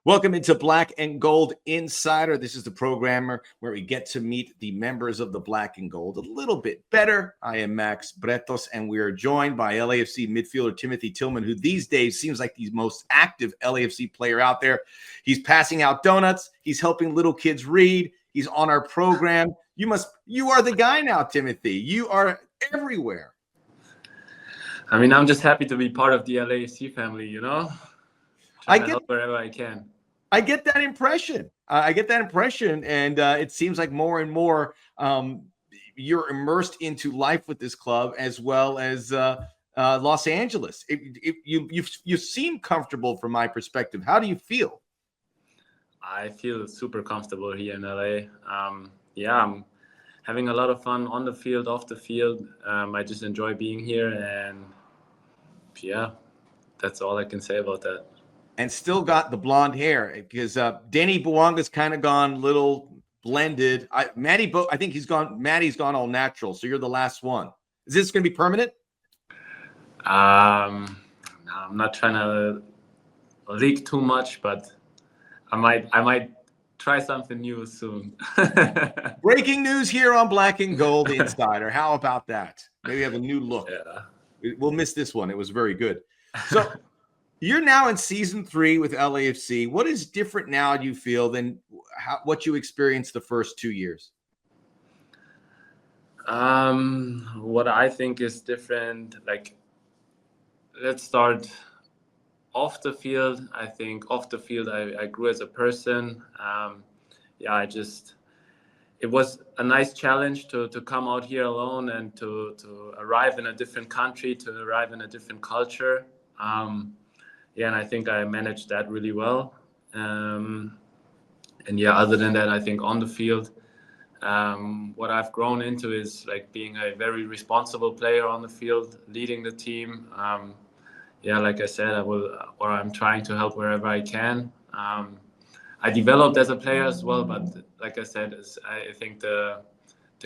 Welcome into Black and Gold Insider. This is the programmer where we get to meet the members of the Black and Gold a little bit better. I am Max Bretos, and we are joined by LAFC midfielder Timothy Tillman, who these days seems like the most active LAFC player out there. He's passing out donuts. He's helping little kids read. He's on our program. You are the guy now, Timothy. You are everywhere. I mean, I'm just happy to be part of the LAFC family, you know? Trying to help wherever I can. I get that impression. And it seems like more and more you're immersed into life with this club as well as Los Angeles. You seem comfortable from my perspective. How do you feel? I feel super comfortable here in LA. I'm having a lot of fun on the field, off the field. I just enjoy being here, and yeah, that's all I can say about that. And still got the blonde hair, because Danny Bouanga's kind of gone a little blended. Maddie's gone all natural. So you're the last one. Is this going to be permanent? No, I'm not trying to leak too much, but I might try something new soon. Breaking news here on Black and Gold Insider. How about that? Maybe have a new look. Yeah. We'll miss this one. It was very good. So you're now in season 3 with LAFC. What is different now, do you feel, than what you experienced the first 2 years? What I think is different, let's start off the field. I think off the field, I grew as a person. It was a nice challenge to come out here alone and to arrive in a different country, to arrive in a different culture. And I think I managed that really well. Other than that, I think on the field, what I've grown into is being a very responsible player on the field, leading the team. Like I said, I'm trying to help wherever I can. I developed as a player as well, but like I said, I think the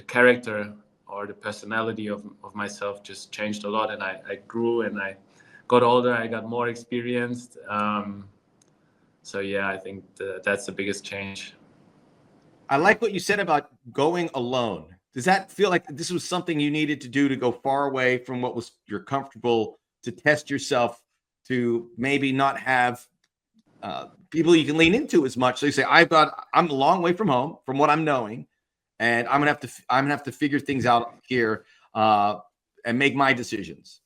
character or the personality of myself just changed a lot, and I grew and I got older, I got more experienced. I think that's the biggest change. I like what you said about going alone. Does that feel like this was something you needed to do to go far away from what was you're comfortable, to test yourself, to maybe not have people you can lean into as much? So you say, I'm a long way from home, from what I'm knowing, and I'm gonna have to figure things out here and make my decisions.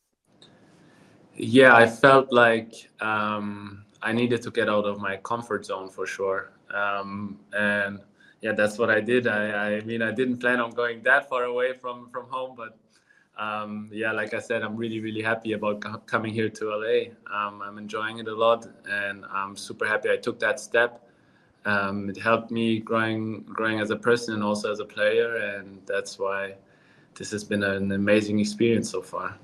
Yeah, I felt like I needed to get out of my comfort zone for sure. That's what I did. I mean, I didn't plan on going that far away from home, but like I said, I'm really, really happy about coming here to LA. I'm enjoying it a lot, and I'm super happy I took that step. It helped me growing as a person and also as a player, and that's why this has been an amazing experience so far.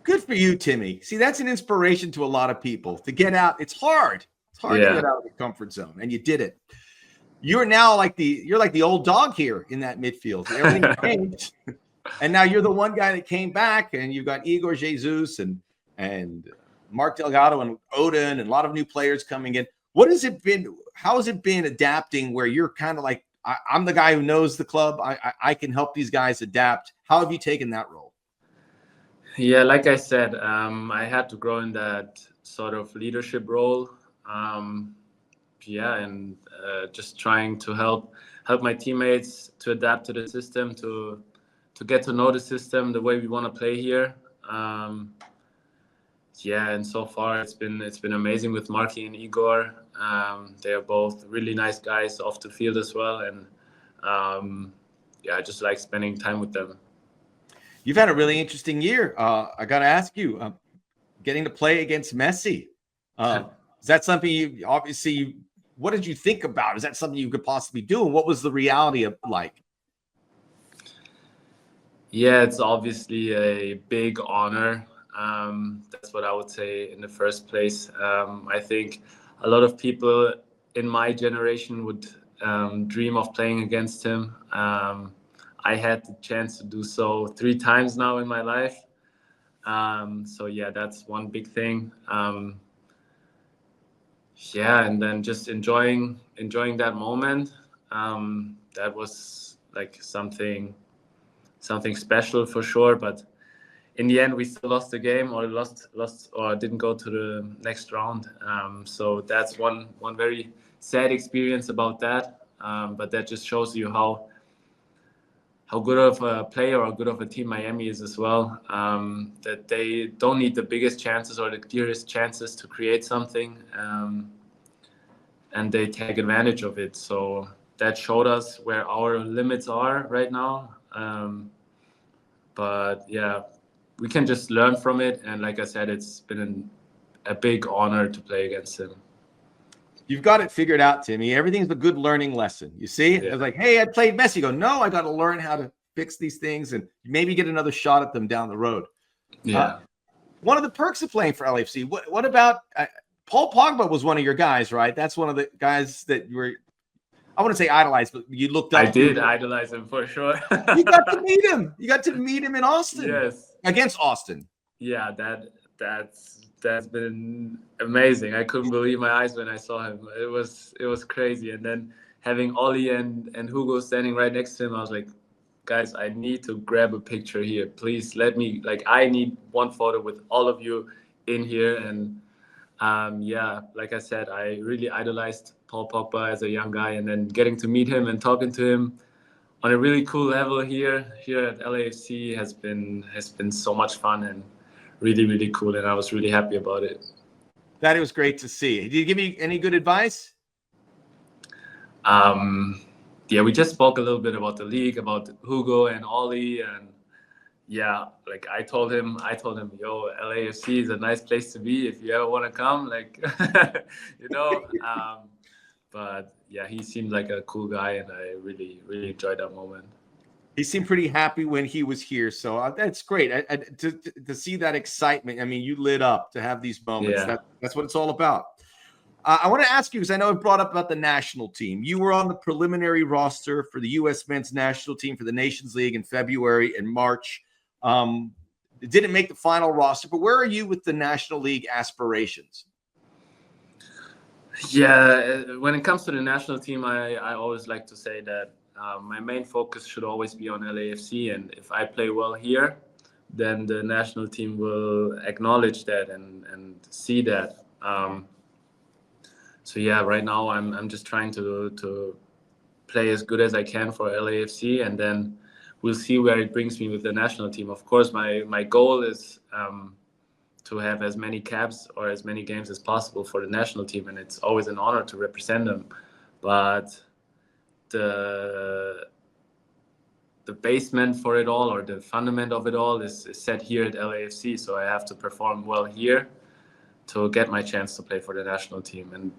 Good for you, Timmy. See, that's an inspiration to a lot of people to get out. It's hard. It's hard to get out of the comfort zone, and you did it. You're now like the old dog here in that midfield. Everything changed, and now you're the one guy that came back, and you've got Igor Jesus and Mark Delgado and Odin and a lot of new players coming in. What has it been? How has it been adapting where you're kind of like, I'm the guy who knows the club. I can help these guys adapt. How have you taken that role? Yeah, like I said, I had to grow in that sort of leadership role. Just trying to help my teammates to adapt to the system, to get to know the system, the way we want to play here. And so far it's been amazing with Marky and Igor. They are both really nice guys off the field as well, and I just like spending time with them. You've had a really interesting year. I got to ask you, getting to play against Messi. Is that something what did you think about? Is that something you could possibly do? And what was the reality of like? Yeah, it's obviously a big honor. That's what I would say in the first place. I think a lot of people in my generation would dream of playing against him. I had the chance to do so 3 times now in my life. That's one big thing. yeah, and then just enjoying that moment. That was like something special for sure. But in the end, we still lost the game, or lost or didn't go to the next round. So that's one very sad experience about that. But that just shows you how good of a player or good of a team Miami is as well. That they don't need the biggest chances or the clearest chances to create something, and they take advantage of it. So that showed us where our limits are right now. But yeah, we can just learn from it. And like I said, it's been a big honor to play against him. You've got it figured out, Timmy. Everything's a good learning lesson. You see, Yeah. It's like, hey, I played Messi. You go, no, I got to learn how to fix these things and maybe get another shot at them down the road. Yeah. One of the perks of playing for LAFC. What about Paul Pogba was one of your guys, right? That's one of the guys that you were, I wouldn't say idolized, but you looked up I to. did idolize him for sure. You got to meet him. You got to meet him in Austin. Yes. Against Austin. Yeah, that's been amazing. I couldn't believe my eyes when I saw him. It was crazy. And then having Ollie and Hugo standing right next to him, I was like, guys, I need to grab a picture here. Please let me, like, I need one photo with all of you in here. And yeah, like I said, I really idolized Paul Pogba as a young guy, and then getting to meet him and talking to him on a really cool level here at LAFC has been so much fun and really, really cool. And I was really happy about it. That was great to see. Did you give me any good advice? Yeah, we just spoke a little bit about the league, about Hugo and Ollie, and yeah, like I told him, yo, LAFC is a nice place to be if you ever want to come, like, you know. But yeah, he seemed like a cool guy, and I really, really enjoyed that moment. He seemed pretty happy when he was here, so that's great. To see that excitement. I mean, you lit up to have these moments. Yeah. That's what it's all about. I want to ask you, because I know I brought up about the national team. You were on the preliminary roster for the U.S. men's national team for the Nations League in February and March. It didn't make the final roster, but where are you with the National League aspirations? Yeah, when it comes to the national team, I always like to say that my main focus should always be on LAFC, and if I play well here, then the national team will acknowledge that and see that. So yeah, right now I'm just trying to play as good as I can for LAFC, and then we'll see where it brings me with the national team. Of course, my goal is to have as many caps or as many games as possible for the national team, and it's always an honor to represent them. But the basement for it all, or the fundament of it all, is set here at LAFC. So I have to perform well here to get my chance to play for the national team. And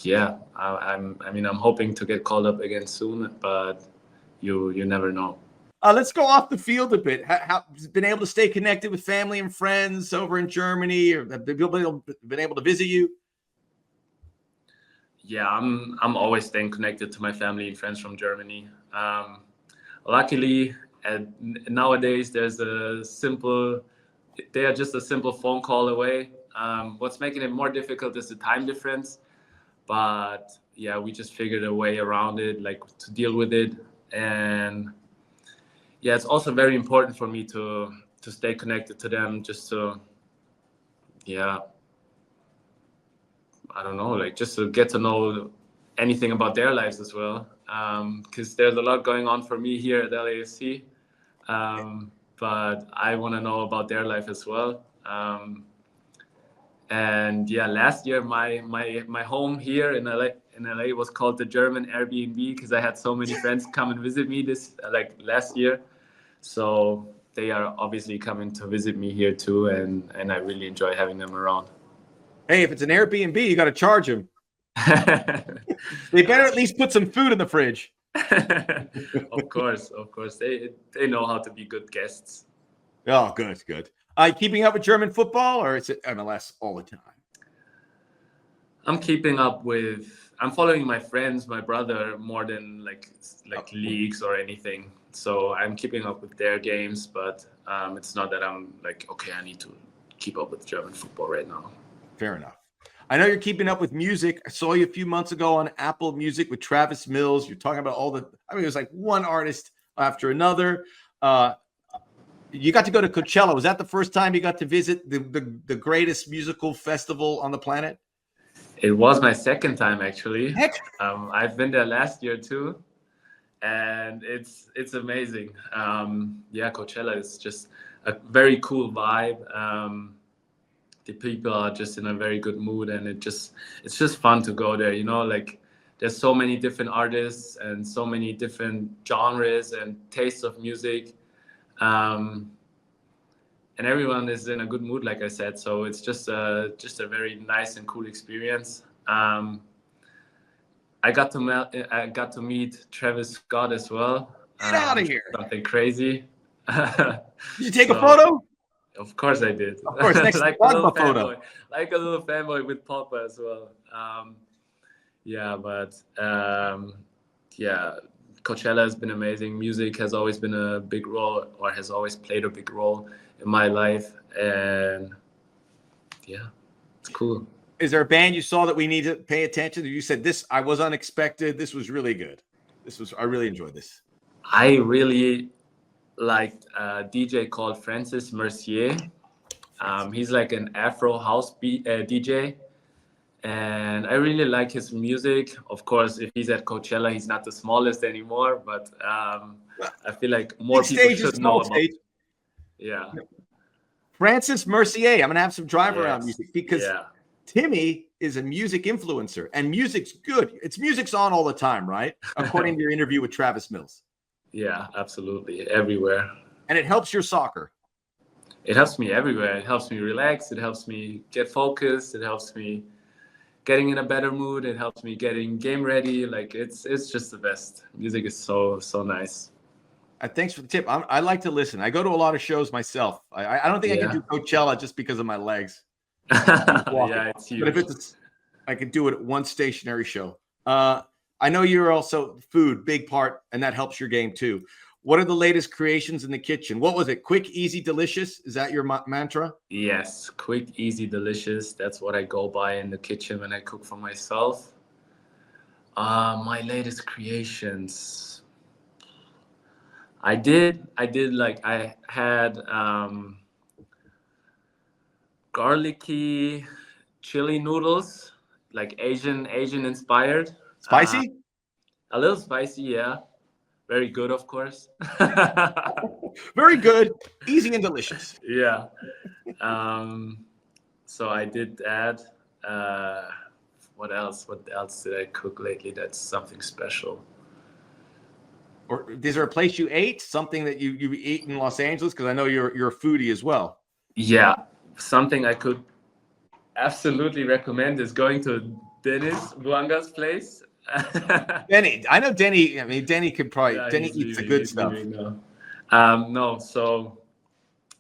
yeah, I'm hoping to get called up again soon, but you never know. Let's go off the field a bit. How been able to stay connected with family and friends over in Germany, or have people been able to visit you? Yeah, I'm always staying connected to my family and friends from Germany. Luckily, nowadays they are just a simple phone call away. What's making it more difficult is the time difference, but yeah, we just figured a way around it, like to deal with it. And yeah, it's also very important for me to stay connected to them, just to, yeah, I don't know, like just to get to know anything about their lives as well. Because there's a lot going on for me here at LAFC, but I want to know about their life as well. And yeah, last year my home here in LA was called the German Airbnb, because I had so many friends come and visit me last year. So they are obviously coming to visit me here too, and I really enjoy having them around. Hey, if it's an Airbnb, you got to charge them. They better at least put some food in the fridge. Of course. They know how to be good guests. Oh, good. Keeping up with German football, or is it MLS all the time? I'm following my friends, my brother, more than like leagues or anything. So I'm keeping up with their games, but it's not that I'm like, okay, I need to keep up with German football right now. Fair enough. I know you're keeping up with music. I saw you a few months ago on Apple Music with Travis Mills. You're talking about it was like one artist after another. You got to go to Coachella. Was that the first time you got to visit the greatest musical festival on the planet? It was my second time, actually. Heck. I've been there last year too, and it's amazing. Coachella is just a very cool vibe. The people are just in a very good mood, and it's just fun to go there. Like there's so many different artists and so many different genres and tastes of music. And everyone is in a good mood, like I said. So it's just a very nice and cool experience. I got to meet Travis Scott as well. Get out of here! Something crazy. Did you take a photo? Of course I did. Of course, next like Pogba photo. Like a little fanboy with Pogba as well. Coachella has been amazing. Music has always been a big role, or has always played a big role in my life, and yeah, it's cool. Is there a band you saw that we need to pay attention to? You said this, I was unexpected. This was really good. I really enjoyed this. I really liked a DJ called Francis Mercier. He's like an Afro house DJ. And I really like his music. Of course, if he's at Coachella, he's not the smallest anymore, but I feel like more people should know about it. Yeah. Francis Mercier. I'm going to have some drive around music because Timmy is a music influencer, and music's good. Music's on all the time, right? According to your interview with Travis Mills. Yeah, absolutely. Everywhere. And it helps your soccer. It helps me everywhere. It helps me relax. It helps me get focused. It helps me getting in a better mood. It helps me getting game ready. Like it's just the best. Music is so nice. Thanks for the tip. I like to listen. I go to a lot of shows myself. I don't think I can do Coachella just because of my legs. Yeah, it's huge. But I could do it at one stationary show. I know you're also food, big part, and that helps your game too. What are the latest creations in the kitchen? What was it? Quick, easy, delicious? Is that your mantra? Yes, quick, easy, delicious. That's what I go by in the kitchen when I cook for myself. My latest creations. I had garlicky chili noodles, like Asian inspired. Spicy? A little spicy, yeah. Very good, of course. Very good, easy and delicious. Yeah. So I did that. What else? What else did I cook lately that's something special? Or is there a place you ate, something that you ate in Los Angeles? Because I know you're a foodie as well. Yeah, something I could absolutely recommend is going to Dennis Buanga's place. Denny, I know Denny. I mean, Denny could probably. Yeah, Denny eats the good stuff. No, so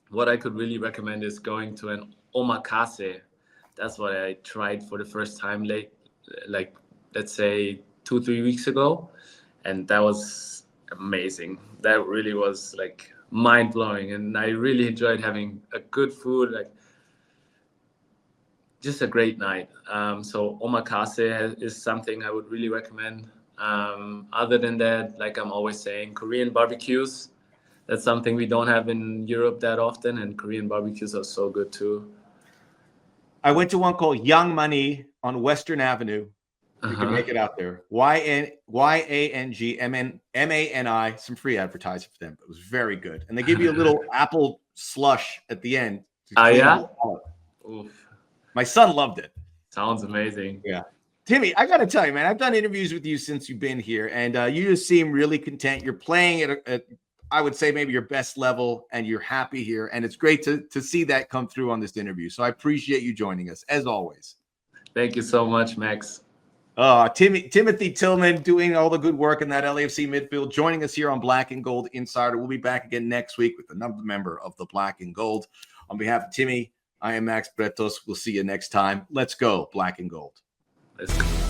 what I could really recommend is going to an omakase. That's what I tried for the first time, like let's say 2-3 weeks ago, and that was amazing. That really was like mind blowing, and I really enjoyed having a good food, like just a great night. So omakase is something I would really recommend. Other than that, like I'm always saying, Korean barbecues. That's something we don't have in Europe that often, and Korean barbecues are so good too. I went to one called Yang Mani on Western Avenue. You can make it out there. YANGMANI. Some free advertising for them. It was very good, and they give you a little apple slush at the end. Yeah. Oof. My son loved it. Sounds amazing. Yeah. Timmy, I got to tell you, man, I've done interviews with you since you've been here, and you just seem really content. You're playing at I would say maybe your best level, and you're happy here. And it's great to see that come through on this interview. So I appreciate you joining us, as always. Thank you so much, Max. Timothy Tillman doing all the good work in that LAFC midfield, joining us here on Black and Gold Insider. We'll be back again next week with another member of the Black and Gold. On behalf of Timmy, I am Max Bretos. We'll see you next time. Let's go, Black and Gold. Let's go.